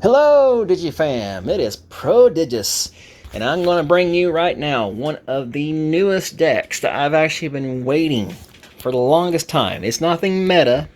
Hello, DigiFam! It is Prodigious, and I'm going to bring you right now one of the newest decks that I've actually been waiting for the longest time. It's nothing meta.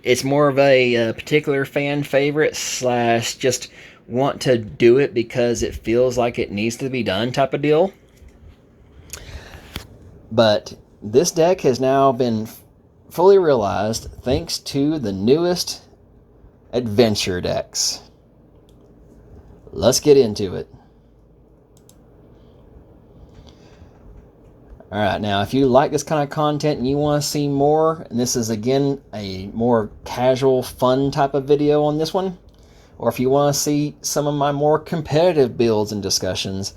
It's more of a particular fan favorite slash just want to do it because it feels like it needs to be done type of deal. But this deck has now been fully realized thanks to the newest adventure decks. Let's get into it. Alright, now if you like this kind of content and you want to see more, and this is again a more casual, fun type of video on this one, or if you want to see some of my more competitive builds and discussions,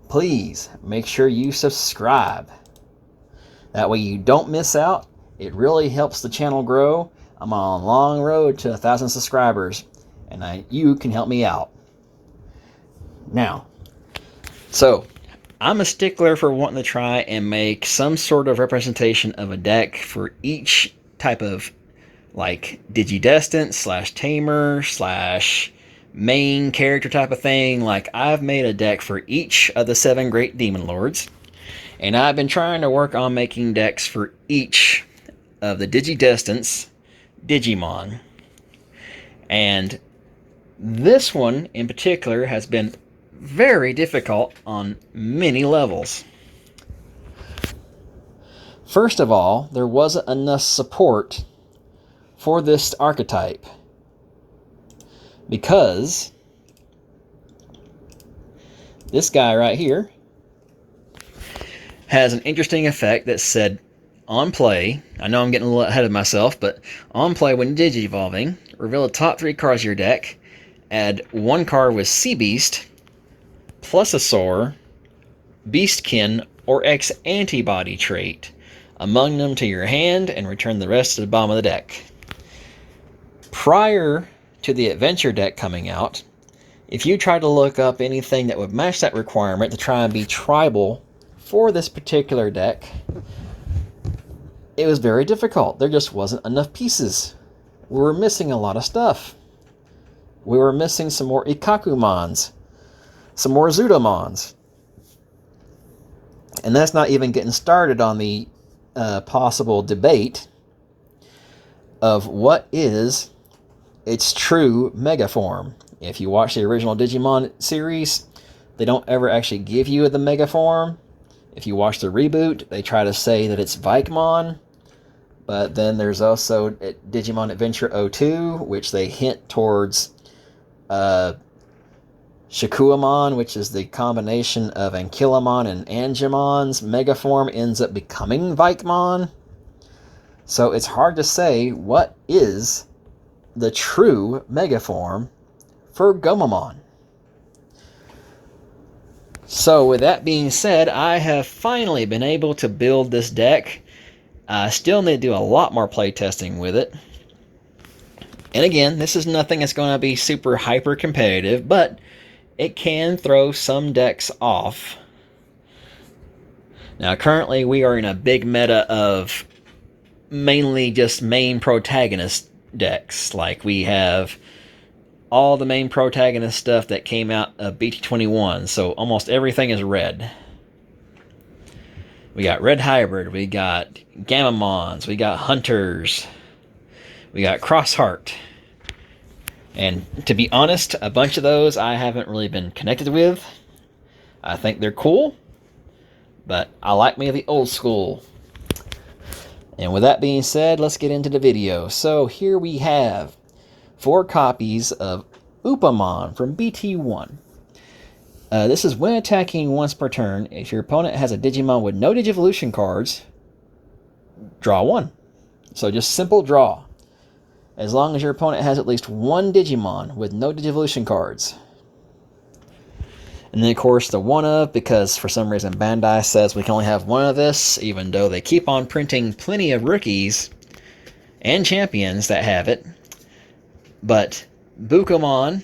please make sure you subscribe. That way you don't miss out. It really helps the channel grow. I'm on a long road to 1,000 subscribers, and you can help me out. Now, so I'm a stickler for wanting to try and make some sort of representation of a deck for each type of like Digidestined slash Tamer slash main character type of thing. Like I've made a deck for each of the 7 great demon lords, and I've been trying to work on making decks for each of the Digidestined Digimon. And this one in particular has been very difficult on many levels. First of all, there wasn't enough support for this archetype because this guy right here has an interesting effect that said on play, I know I'm getting a little ahead of myself, but on play when Digi-evolving, reveal the top 3 cards of your deck, add 1 card with Sea Beast, Plesiomon, Beastkin, or X antibody trait among them to your hand, and return the rest to the bottom of the deck. Prior to the adventure deck coming out, if you try to look up anything that would match that requirement to try and be tribal for this particular deck, it was very difficult. There just wasn't enough pieces. We were missing a lot of stuff. We were missing some more Ikakumons, some more Zudomons. And that's not even getting started on the possible debate of what is its true mega form. If you watch the original Digimon series, they don't ever actually give you the mega form. If you watch the reboot, they try to say that it's Vikemon. But then there's also Digimon Adventure 02, which they hint towards Shikuamon, which is the combination of Ankylomon and Angemon's megaform ends up becoming Vikemon. So it's hard to say what is the true megaform for Gomamon. So with that being said, I have finally been able to build this deck. I still need to do a lot more playtesting with it. And again, this is nothing that's going to be super hyper competitive, but it can throw some decks off. Now currently we are in a big meta of mainly just main protagonist decks. Like we have all the main protagonist stuff that came out of BT21, so almost everything is red. We got Red Hybrid, we got Gamamons, we got Hunters, we got Crossheart. And to be honest, a bunch of those I haven't really been connected with. I think they're cool, but I like me the old school. And with that being said, let's get into the video. So here we have 4 copies of Upamon from BT1. This is when attacking once per turn. If your opponent has a Digimon with no Digivolution cards, draw 1. So just simple draw. As long as your opponent has at least 1 Digimon with no Digivolution cards. And then of course the one of, because for some reason Bandai says we can only have 1 of this, even though they keep on printing plenty of rookies and champions that have it. But Bukomon,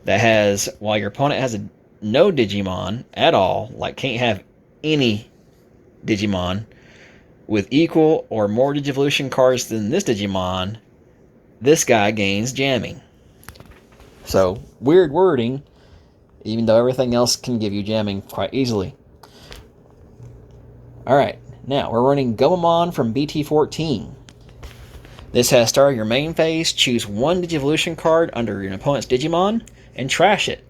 that has, while your opponent has no Digimon at all, like can't have any Digimon with equal or more Digivolution cards than this Digimon, this guy gains jamming. So, weird wording, even though everything else can give you jamming quite easily. Alright, now we're running Gomamon from BT14. This has start your main phase, choose one Digivolution card under your opponent's Digimon, and trash it.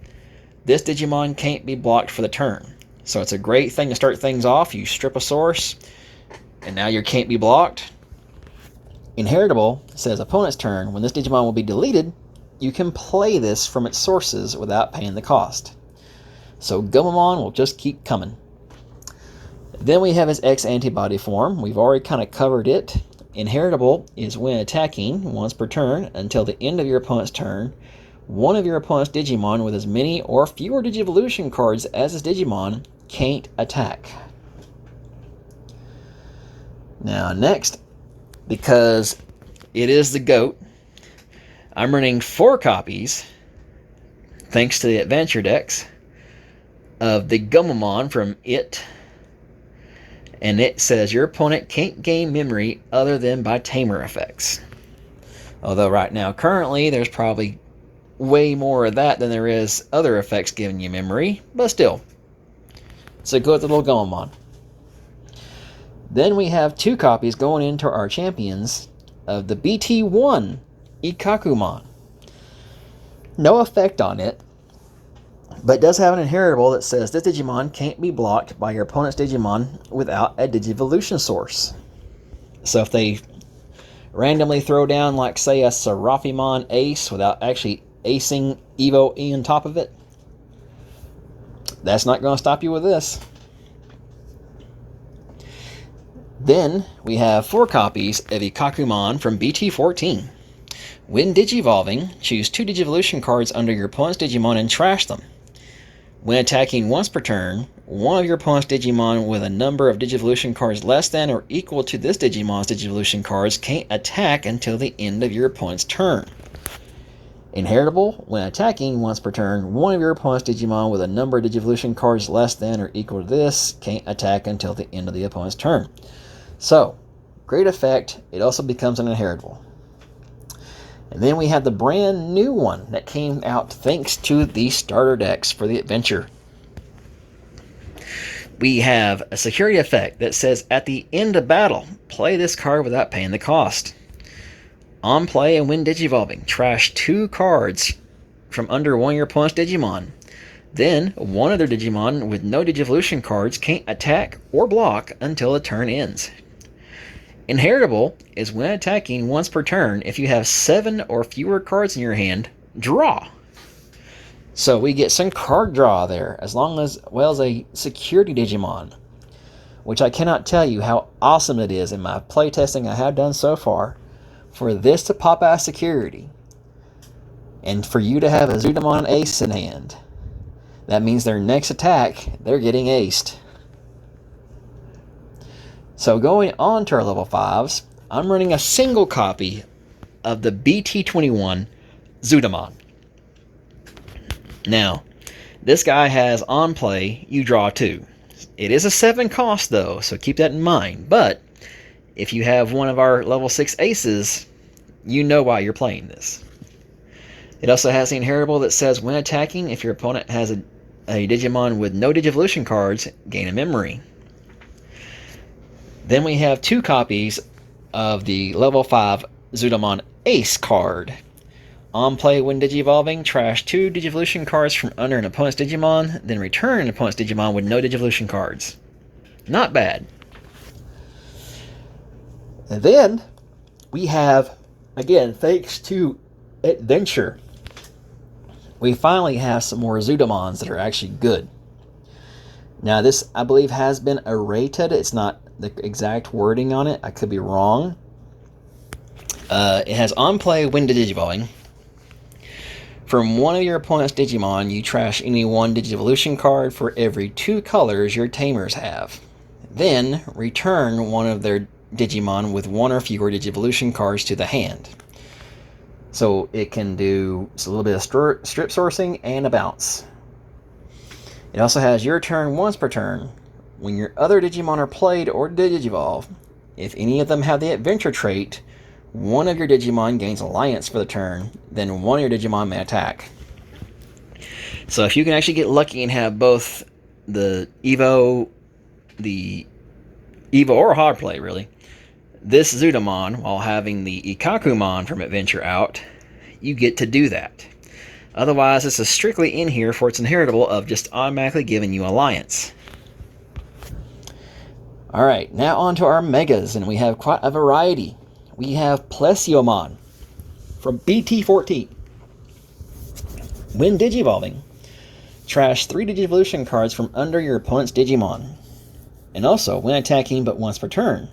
This Digimon can't be blocked for the turn. So it's a great thing to start things off. You strip a source, and now you can't be blocked. Inheritable says opponent's turn. When this Digimon will be deleted, you can play this from its sources without paying the cost. So Gomamon will just keep coming. Then we have his X-Antibody form. We've already kind of covered it. Inheritable is when attacking once per turn until the end of your opponent's turn. One of your opponent's Digimon with as many or fewer Digivolution cards as his Digimon can't attack. Now next, because it is the GOAT, I'm running 4 copies, thanks to the adventure decks, of the Gomamon from It. And it says your opponent can't gain memory other than by tamer effects. Although right now, currently, there's probably way more of that than there is other effects giving you memory. But still, so go with the little Gomamon. Then we have 2 copies going into our champions of the BT1 Ikakumon. No effect on it, but does have an inheritable that says this Digimon can't be blocked by your opponent's Digimon without a Digivolution source. So if they randomly throw down, like, say, a Seraphimon Ace without actually acing Evo E on top of it, that's not going to stop you with this. Then we have 4 copies of Ikakumon from BT14. When Digivolving, choose 2 Digivolution cards under your opponent's Digimon and trash them. When attacking once per turn, one of your opponent's Digimon with a number of Digivolution cards less than or equal to this Digimon's Digivolution cards can't attack until the end of your opponent's turn. Inheritable, when attacking once per turn, one of your opponent's Digimon with a number of Digivolution cards less than or equal to this can't attack until the end of the opponent's turn. So, great effect. It also becomes an inheritable. And then we have the brand new one that came out thanks to the starter decks for the adventure. We have a security effect that says at the end of battle, play this card without paying the cost. On play and when Digivolving, trash 2 cards from under one of your opponent's Digimon. Then, one of their Digimon with no Digivolution cards can't attack or block until the turn ends. Inheritable is when attacking once per turn. If you have 7 or fewer cards in your hand, draw. So we get some card draw there, as well as a security Digimon, which I cannot tell you how awesome it is in my playtesting I have done so far, for this to pop out security, and for you to have a Zudamon Ace in hand. That means their next attack, they're getting aced. So going on to our level 5s, I'm running a single copy of the BT21 Zudamon. Now, this guy has on play, you draw 2. It is a 7 cost though, so keep that in mind. But if you have one of our level 6 aces, you know why you're playing this. It also has the inheritable that says when attacking, if your opponent has a Digimon with no Digivolution cards, gain a memory. Then we have 2 copies of the level 5 Zudamon Ace card. On play when Digivolving, trash 2 Digivolution cards from under an opponent's Digimon, then return an opponent's Digimon with no Digivolution cards. Not bad. And then we have, again, thanks to Adventure, we finally have some more Zudamons that are actually good. Now this, I believe, has been errated. It's not the exact wording on it. I could be wrong. It has on play when Digivolving. From one of your opponent's Digimon, you trash any one Digivolution card for every 2 colors your tamers have. Then return one of their Digimon with 1 or fewer Digivolution cards to the hand. So it can do a little bit of strip sourcing and a bounce. It also has your turn once per turn. When your other Digimon are played or Digivolve, if any of them have the adventure trait, one of your Digimon gains alliance for the turn, then one of your Digimon may attack. So if you can actually get lucky and have both the Evo or hard play really, this Zudamon while having the Ikakumon from Adventure out, you get to do that. Otherwise, this is strictly in here for its inheritable of just automatically giving you Alliance. Alright, now on to our Megas, and we have quite a variety. We have Plesiomon from BT14. When Digivolving, trash 3 Digivolution cards from under your opponent's Digimon. And also, when attacking but once per turn,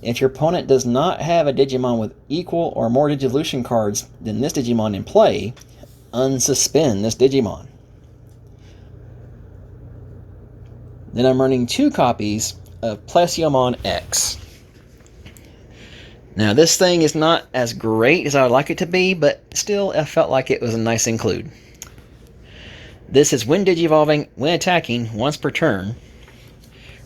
if your opponent does not have a Digimon with equal or more Digivolution cards than this Digimon in play, unsuspend this Digimon. Then I'm running 2 copies of Plesiomon X. Now this thing is not as great as I would like it to be, but still I felt like it was a nice include. This is when Digivolving, when attacking, once per turn.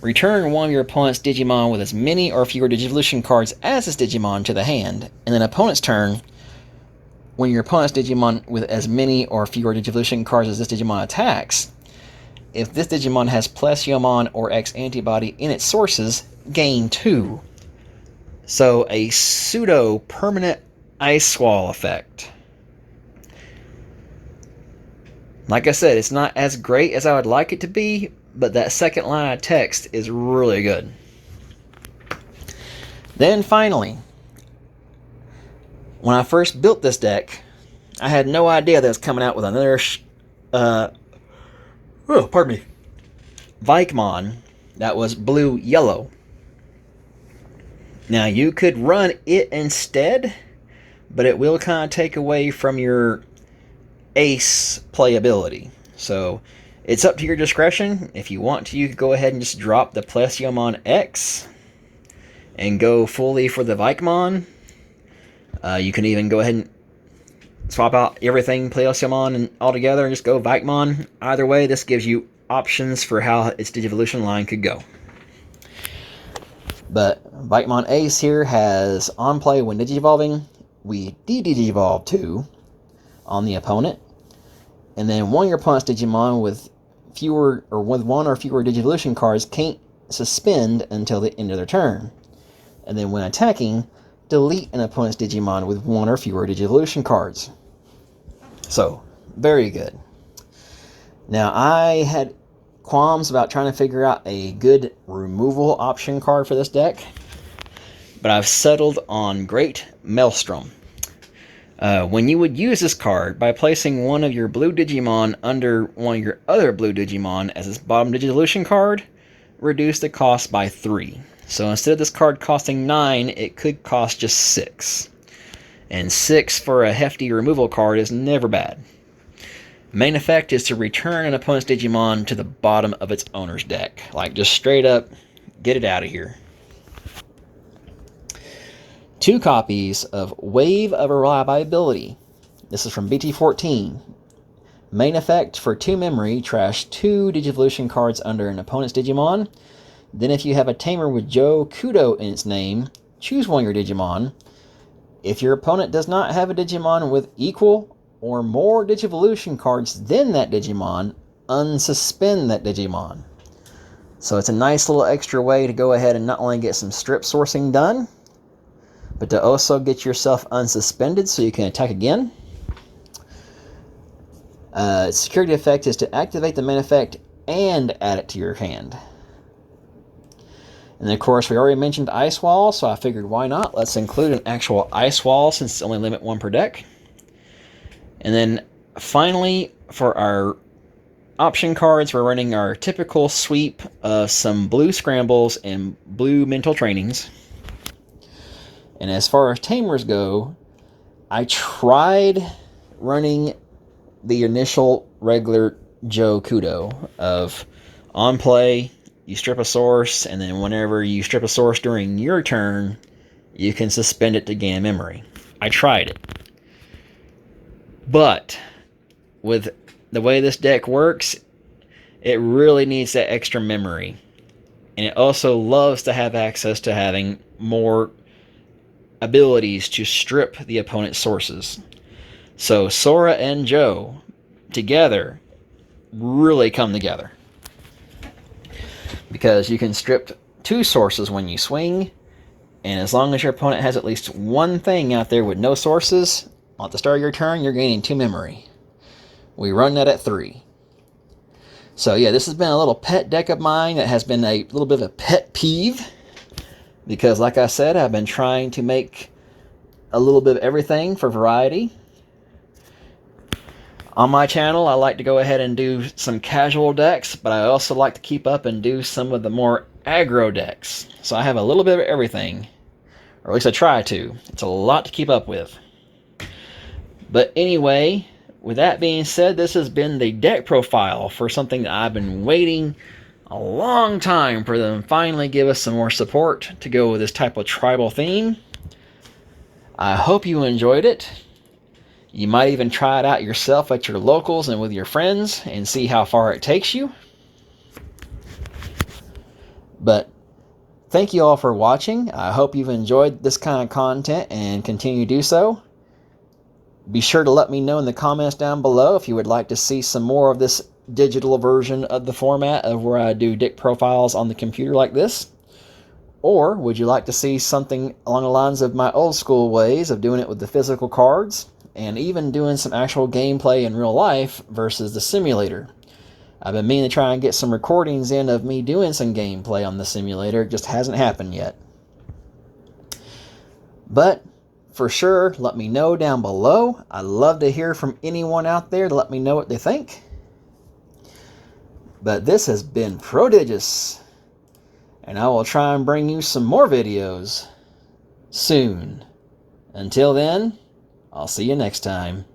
Return one of your opponent's Digimon with as many or fewer Digivolution cards as this Digimon to the hand, and then opponent's turn, when your opponent's Digimon with as many or fewer Digivolution cards as this Digimon attacks, if this Digimon has Plesiomon or X antibody in its sources, gain 2. So a pseudo-permanent Ice Wall effect. Like I said, it's not as great as I would like it to be, but that second line of text is really good. Then finally, when I first built this deck, I had no idea that it was coming out with another Vikemon that was blue-yellow. Now you could run it instead, but it will kind of take away from your ace playability. So it's up to your discretion. If you want to, you could go ahead and just drop the Plesiomon X and go fully for the Vikemon. You can even go ahead and swap out everything Plesiomon and altogether and just go Vikemon. Either way, this gives you options for how its Digivolution line could go. But Vikemon Ace here has on play when Digivolving, we de-Digivolve 2 on the opponent, and then one of your opponent's Digimon with one or fewer Digivolution cards can't suspend until the end of their turn. And then when attacking, delete an opponent's Digimon with one or fewer Digivolution cards. So, very good. Now, I had qualms about trying to figure out a good removal option card for this deck, but I've settled on Great Maelstrom. When you would use this card by placing one of your blue Digimon under one of your other blue Digimon as its bottom Digivolution card, reduce the cost by 3. So instead of this card costing 9, it could cost just 6. And 6 for a hefty removal card is never bad. Main effect is to return an opponent's Digimon to the bottom of its owner's deck. Like, just straight up, get it out of here. 2 copies of Wave of Reliability. This is from BT14. Main effect, for 2 memory, trash 2 Digivolution cards under an opponent's Digimon. Then if you have a tamer with Joe Kudo in its name, choose one of your Digimon. If your opponent does not have a Digimon with equal or more Digivolution cards than that Digimon, unsuspend that Digimon. So it's a nice little extra way to go ahead and not only get some strip sourcing done, but to also get yourself unsuspended so you can attack again. Security effect is to activate the main effect and add it to your hand. And then, of course, we already mentioned Ice Wall, so I figured why not? Let's include an actual Ice Wall since it's only limit 1 per deck. And then, finally, for our option cards, we're running our typical sweep of some blue Scrambles and blue Mental Trainings. And as far as tamers go, I tried running the initial regular Joe Kudo of on play, you strip a source, and then whenever you strip a source during your turn, you can suspend it to gain memory. I tried it. But with the way this deck works, it really needs that extra memory. And it also loves to have access to having more abilities to strip the opponent's sources. So Sora and Joe together really come together. Because you can strip 2 sources when you swing, and as long as your opponent has at least one thing out there with no sources, at the start of your turn, you're gaining 2 memory. We run that at 3. So yeah, this has been a little pet deck of mine that has been a little bit of a pet peeve. Because like I said, I've been trying to make a little bit of everything for variety. On my channel, I like to go ahead and do some casual decks, but I also like to keep up and do some of the more aggro decks. So I have a little bit of everything, or at least I try to. It's a lot to keep up with. But anyway, with that being said, this has been the deck profile for something that I've been waiting a long time for them to finally give us some more support to go with this type of tribal theme. I hope you enjoyed it. You might even try it out yourself at your locals and with your friends and see how far it takes you. But thank you all for watching. I hope you've enjoyed this kind of content and continue to do so. Be sure to let me know in the comments down below if you would like to see some more of this digital version of the format of where I do deck profiles on the computer like this. Or would you like to see something along the lines of my old school ways of doing it with the physical cards and even doing some actual gameplay in real life versus the simulator? I've been meaning to try and get some recordings in of me doing some gameplay on the simulator. It just hasn't happened yet. But for sure, let me know down below. I'd love to hear from anyone out there to let me know what they think. But this has been prodigious, and I will try and bring you some more videos soon. Until then, I'll see you next time.